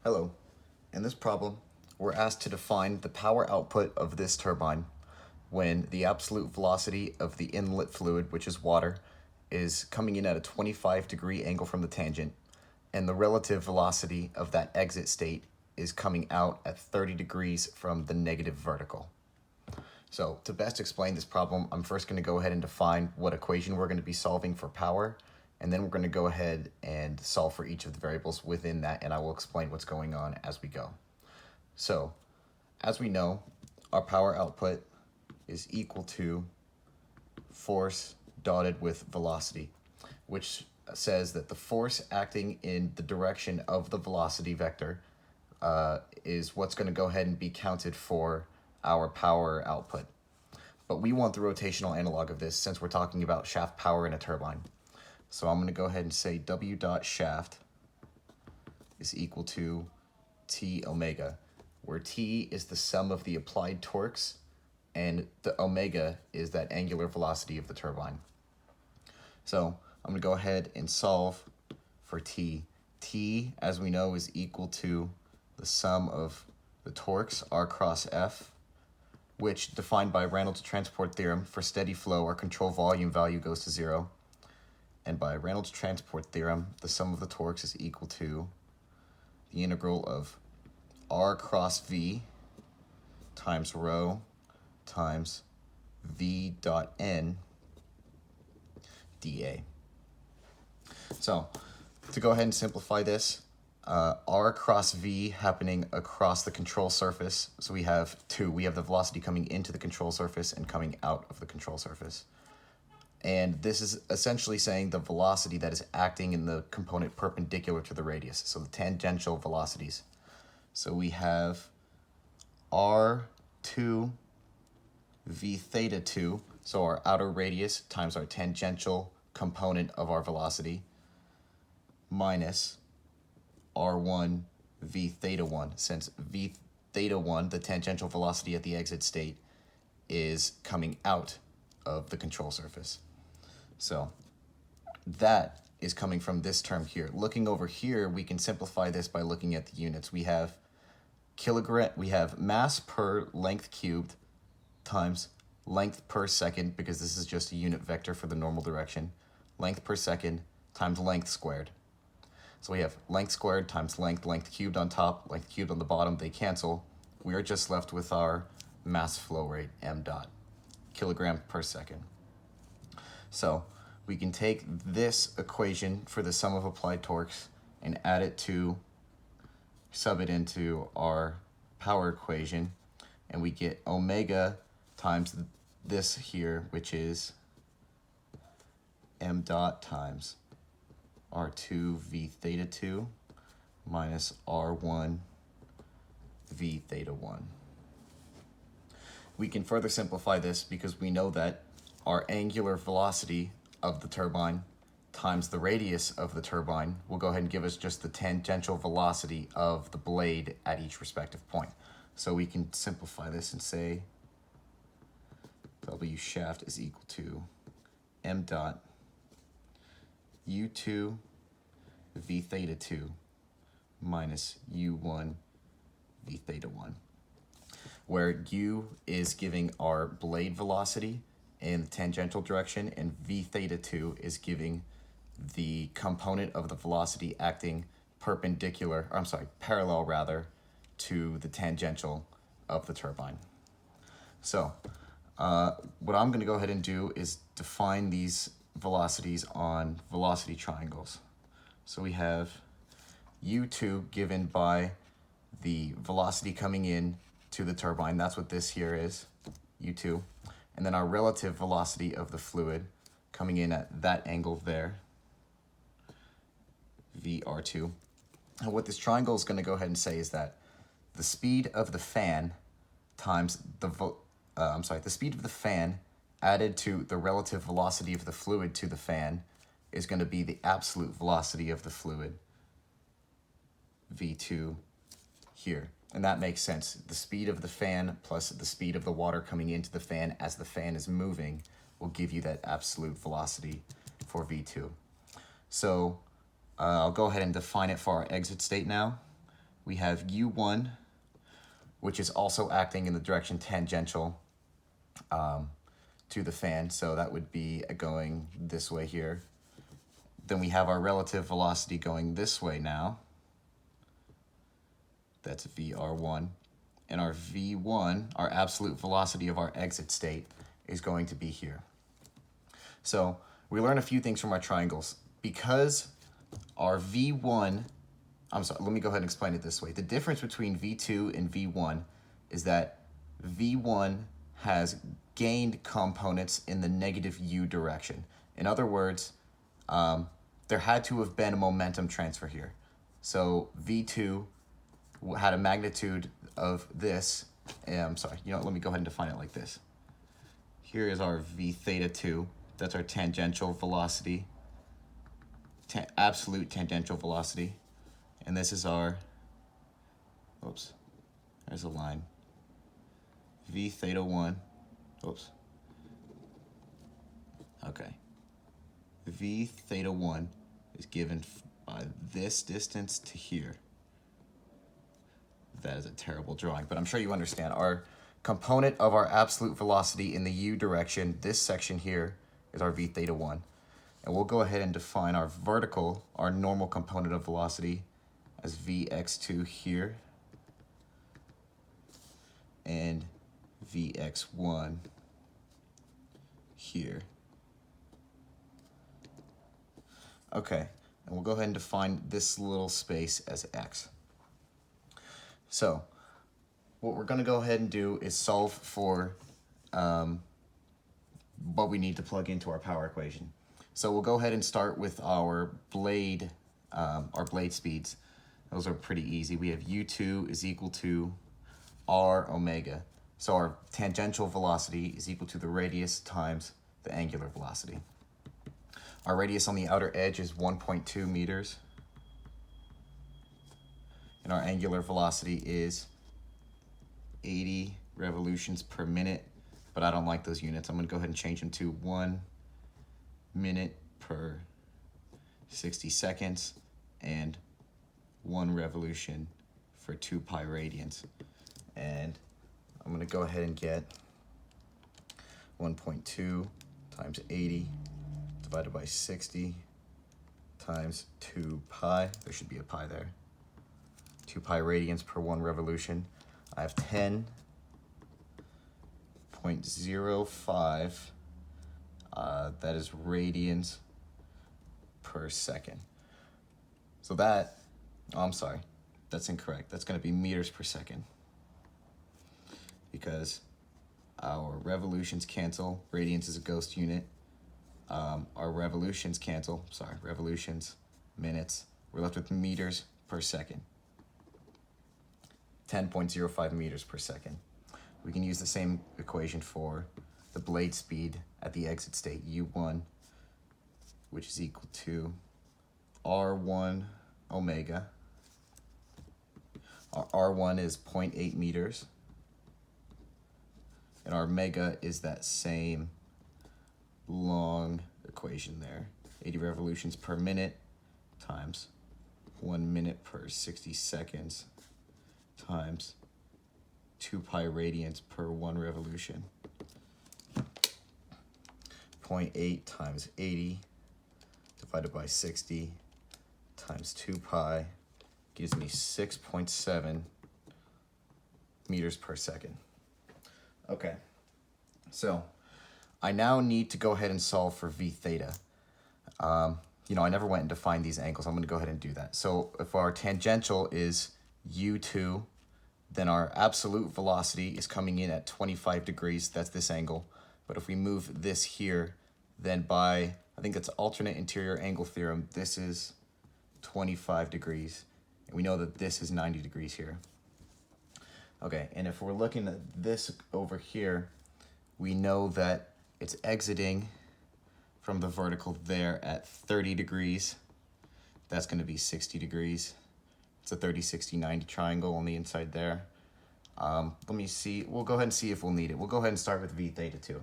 Hello. In this problem, we're asked to define the power output of this turbine when the absolute velocity of the inlet fluid, which is water, is coming in at a 25-degree angle from the tangent, and the relative velocity of that exit state is coming out at 30 degrees from the negative vertical. So to best explain this problem, I'm first going to go ahead and define what equation we're going to be solving for power, and then we're going to go ahead and solve for each of the variables within that, and I will explain what's going on as we go. So, as we know, our power output is equal to force dotted with velocity, which says that the force acting in the direction of the velocity vector is what's going to go ahead and be counted for our power output. But we want the rotational analog of this since we're talking about shaft power in a turbine. So I'm going to go ahead and say W dot shaft is equal to T omega, where T is the sum of the applied torques and the omega is that angular velocity of the turbine. So I'm going to go ahead and solve for T. T, as we know, is equal to the sum of the torques, R cross F, which, defined by Reynolds transport theorem, for steady flow, our control volume value goes to 0. And by Reynolds transport theorem, the sum of the torques is equal to the integral of R cross V times rho times V dot N dA. So, to go ahead and simplify this, R cross V happening across the control surface. So we have two. We have the velocity coming into the control surface and coming out of the control surface. And this is essentially saying the velocity that is acting in the component perpendicular to the radius, so the tangential velocities. So we have R2 V theta 2, so our outer radius times our tangential component of our velocity, minus R1 V theta 1, since V theta 1, the tangential velocity at the exit state, is coming out of the control surface. So that is coming from this term here. Looking over here, we can simplify this by looking at the units. We have mass per length cubed times length per second, because this is just a unit vector for the normal direction. Length per second times length squared. So we have length squared times length cubed on top, length cubed on the bottom, they cancel. We are just left with our mass flow rate, m dot, kilogram per second. So we can take this equation for the sum of applied torques and add it to, sub it into our power equation, and we get omega times this here, which is m dot times R2 V theta 2 minus R1 V theta 1. We can further simplify this because we know that our angular velocity of the turbine times the radius of the turbine will go ahead and give us just the tangential velocity of the blade at each respective point. So we can simplify this and say W shaft is equal to m dot U2 V theta 2 minus U1 V theta 1, where U is giving our blade velocity in the tangential direction, and V theta 2 is giving the component of the velocity acting parallel rather, to the tangential of the turbine. So what I'm going to go ahead and do is define these velocities on velocity triangles. So we have U2 given by the velocity coming in to the turbine. That's what this here is, U2. And then our relative velocity of the fluid coming in at that angle there, VR2. And what this triangle is going to go ahead and say is that the speed of the fan times the speed of the fan added to the relative velocity of the fluid to the fan is going to be the absolute velocity of the fluid, V2 here. And that makes sense. The speed of the fan plus the speed of the water coming into the fan as the fan is moving will give you that absolute velocity for V2. So I'll go ahead and define it for our exit state now. we have u1, which is also acting in the direction tangential to the fan, so that would be going this way here. Then we have our relative velocity going this way now. That's VR1. And our V1, our absolute velocity of our exit state, is going to be here. So we learn a few things from our triangles. Because our V1, I'm sorry, let me go ahead and explain it this way. The difference between V2 and V1 is that V1 has gained components in the negative u direction. In other words, there had to have been a momentum transfer here. So V2 had a magnitude of this, I'm sorry, let me go ahead and define it like this. Here is our V theta 2, that's our tangential velocity, absolute tangential velocity. And this is our, oops, there's a line, V theta 1, oops, okay. V theta 1 is given by this distance to here. That is a terrible drawing, but I'm sure you understand. Our component of our absolute velocity in the u direction, this section here, is our V theta 1. And we'll go ahead and define our vertical, our normal component of velocity, as Vx2 here, and Vx1 here. Okay, and we'll go ahead and define this little space as x. So what we're going to go ahead and do is solve for what we need to plug into our power equation. So we'll go ahead and start with our blade speeds. Those are pretty easy. We have u2 is equal to r omega. So our tangential velocity is equal to the radius times the angular velocity. Our radius on the outer edge is 1.2 meters. And our angular velocity is 80 revolutions per minute, but I don't like those units. I'm going to go ahead and change them to 1 minute per 60 seconds and 1 revolution for 2 pi radians. And I'm going to go ahead and get 1.2 times 80 divided by 60 times 2 pi. There should be a pi there. 2 pi radians per 1 revolution. I have 10.05, that is radians per second. So that, oh, I'm sorry, that's incorrect. That's going to be meters per second, because our revolutions cancel. Radians is a ghost unit. Our revolutions cancel, revolutions, minutes. We're left with meters per second. 10.05 meters per second. We can use the same equation for the blade speed at the exit state, u1, which is equal to r1 omega. Our r1 is 0.8 meters, and our omega is that same long equation there, 80 revolutions per minute times 1 minute per 60 seconds times 2 pi radians per 1 revolution. 0.8 times 80 divided by 60 times 2 pi gives me 6.7 meters per second. Okay, so I now need to go ahead and solve for V theta. I never went and defined these angles. I'm going to go ahead and do that. So if our tangential is u2, then our absolute velocity is coming in at 25 degrees. That's this angle. But if we move this here, then by, I think it's alternate interior angle theorem, this is 25 degrees. And we know that this is 90 degrees here. Okay, and if we're looking at this over here, we know that it's exiting from the vertical there at 30 degrees. That's going to be 60 degrees. It's a 30, 60, 90 triangle on the inside there. Let me see. We'll go ahead and see if we'll need it. We'll go ahead and start with V theta 2.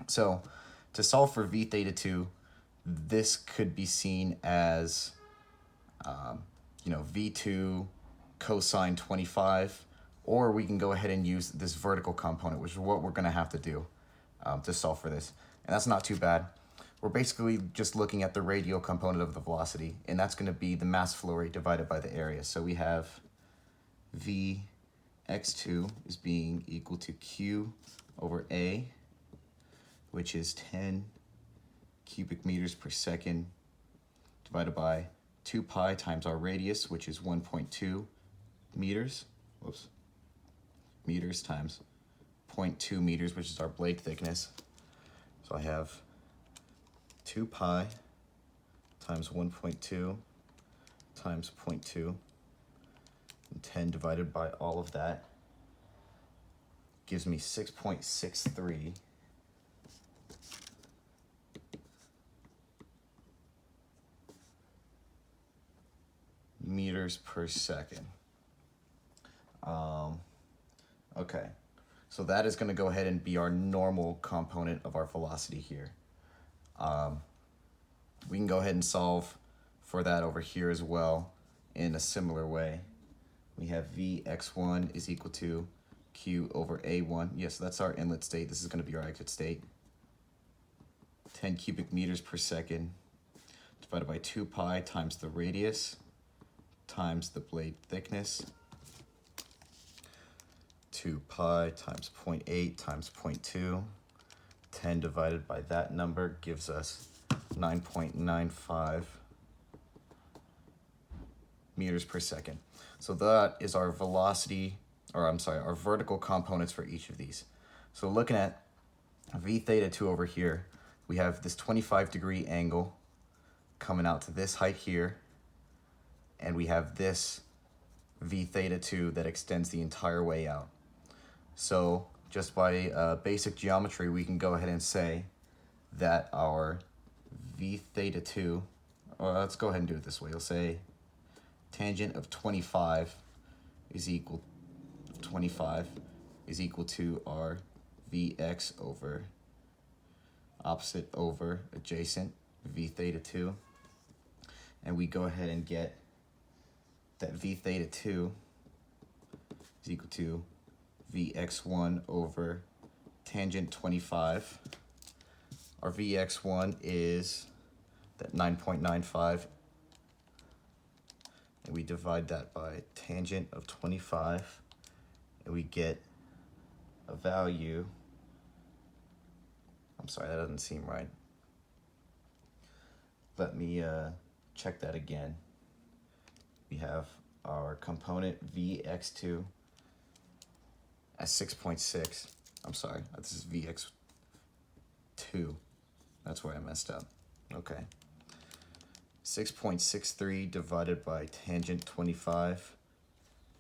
So to solve for V theta 2, this could be seen as, V2 cosine 25, or we can go ahead and use this vertical component, which is what we're going to have to do to solve for this. And that's not too bad. We're basically just looking at the radial component of the velocity, and that's going to be the mass flow rate divided by the area. So we have Vx2 is being equal to Q over A, which is 10 cubic meters per second divided by 2 pi times our radius, which is 1.2 meters. Whoops. Meters times 0.2 meters, which is our blade thickness. So I have 2 pi times 1.2 times 0.2, and 10 divided by all of that gives me 6.63 meters per second. Okay, so that is going to go ahead and be our normal component of our velocity here. We can go ahead and solve for that over here as well in a similar way. We have Vx1 is equal to Q over A1. Yes, that's our inlet state. This is going to be our exit state. 10 cubic meters per second divided by 2 pi times the radius times the blade thickness. 2 pi times 0.8 times 0.2. 10 divided by that number gives us 9.95 meters per second. So that is our velocity, or I'm sorry, our vertical components for each of these. So looking at V theta 2 over here, we have this 25-degree angle coming out to this height here, and we have this V theta 2 that extends the entire way out. So just by basic geometry, we can go ahead and say that our V theta 2, or let's go ahead and do it this way. We'll say tangent of 25 is equal to our Vx over opposite over adjacent V theta 2. And we go ahead and get that V theta 2 is equal to Vx1 over tangent 25. Our Vx1 is that 9.95, and we divide that by tangent of 25, and we get a value. I'm sorry, that doesn't seem right. Let me check that again. We have our component Vx2 as 6.6. I'm sorry, this is Vx2. That's where I messed up. Okay. 6.63 divided by tangent 25,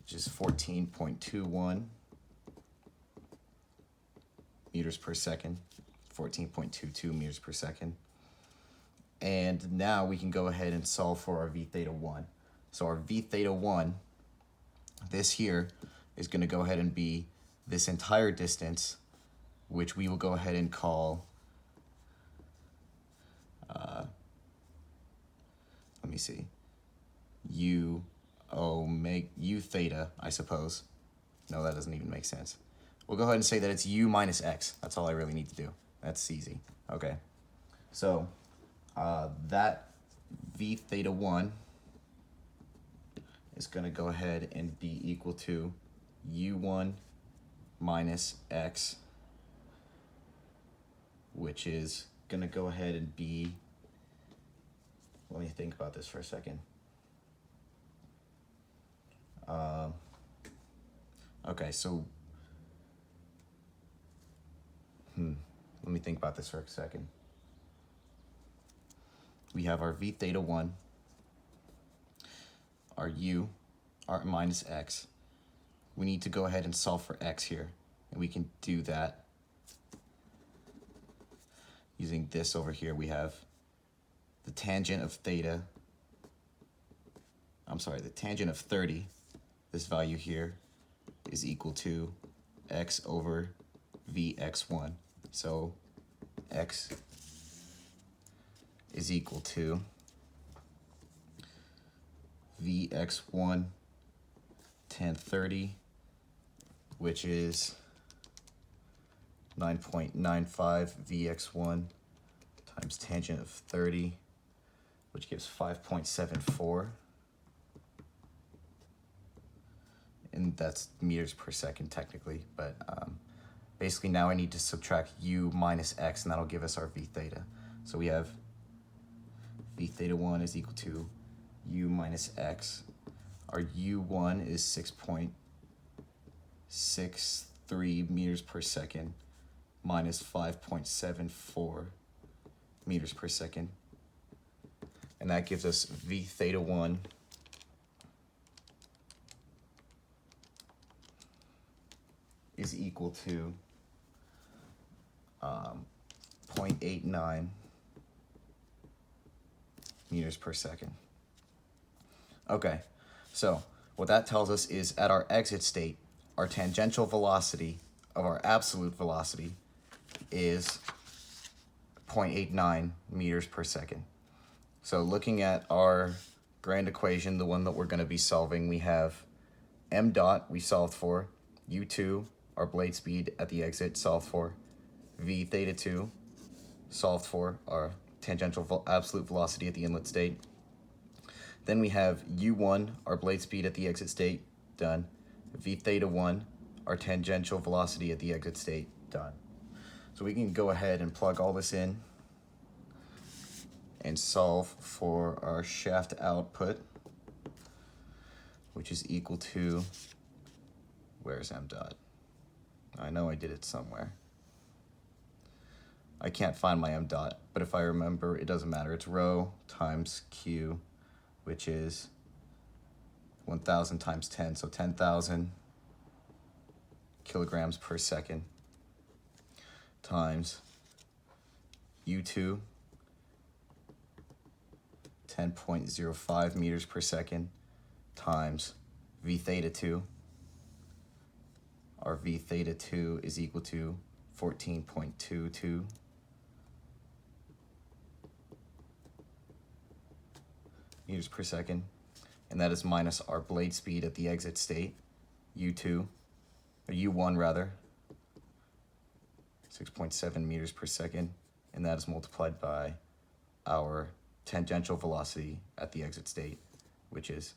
which is 14.21 meters per second. 14.22 meters per second. And now we can go ahead and solve for our V theta 1. So our V theta 1, this here, is going to go ahead and be this entire distance, which we will go ahead and call, let me see, U theta, I suppose. No, that doesn't even make sense. We'll go ahead and say that it's U minus X. That's all I really need to do. That's easy. Okay. So that V theta 1 is going to go ahead and be equal to U1 minus X, which is going to go ahead and be, let me think about this for a second. Okay, so let me think about this for a second. We have our V theta 1, our U, our minus X. We need to go ahead and solve for X here, and we can do that using this over here. We have the tangent of theta, the tangent of 30, this value here, is equal to X over Vx1. So X is equal to Vx1 tan 30, which is 9.95 Vx1 times tangent of 30, which gives 5.74. And that's meters per second technically, but basically now I need to subtract u minus x, and that'll give us our v theta. So we have v theta 1 is equal to u minus x. Our u1 is 6.63 meters per second minus 5.74 meters per second. And that gives us v theta 1 is equal to 0.89 meters per second. Okay, so what that tells us is at our exit state, our tangential velocity of our absolute velocity is 0.89 meters per second. So looking at our grand equation, the one that we're going to be solving, we have m dot we solved for, u2, our blade speed at the exit, solved for, v theta 2, solved for, our tangential absolute velocity at the inlet state. Then we have u1, our blade speed at the exit state, done. V theta 1, our tangential velocity at the exit state, done. So we can go ahead and plug all this in and solve for our shaft output, which is equal to, where's m dot? I know I did it somewhere. I can't find my m dot, but if I remember, it doesn't matter. It's rho times q, which is 1,000 times 10, so 10,000 kilograms per second times u2, 10.05 meters per second times v theta 2. Our v theta 2 is equal to 14.22 meters per second, and that is minus our blade speed at the exit state, u2, or u1 rather, 6.7 meters per second, and that is multiplied by our tangential velocity at the exit state, which is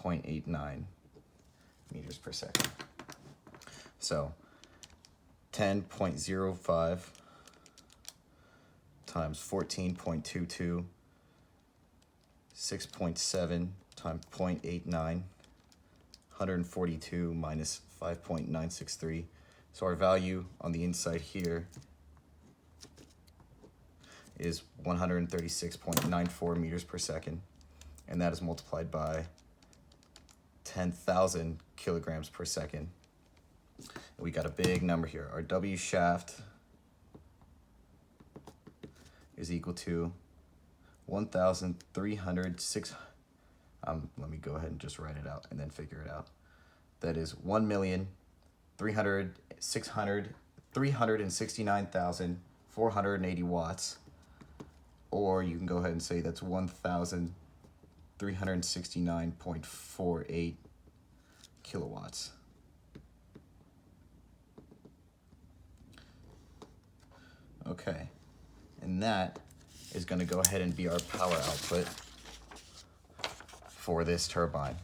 0.89 meters per second. So 10.05 times 14.22, 6.7 times 0.89, 142 minus 5.963. So our value on the inside here is 136.94 meters per second, and that is multiplied by 10,000 kilograms per second. We got a big number here. Our W shaft is equal to 1,306. Let me go ahead and just write it out and then figure it out. That is 369,480 watts. Or you can go ahead and say that's 1,369.48 kilowatts. Okay, and that is going to go ahead and be our power output for this turbine.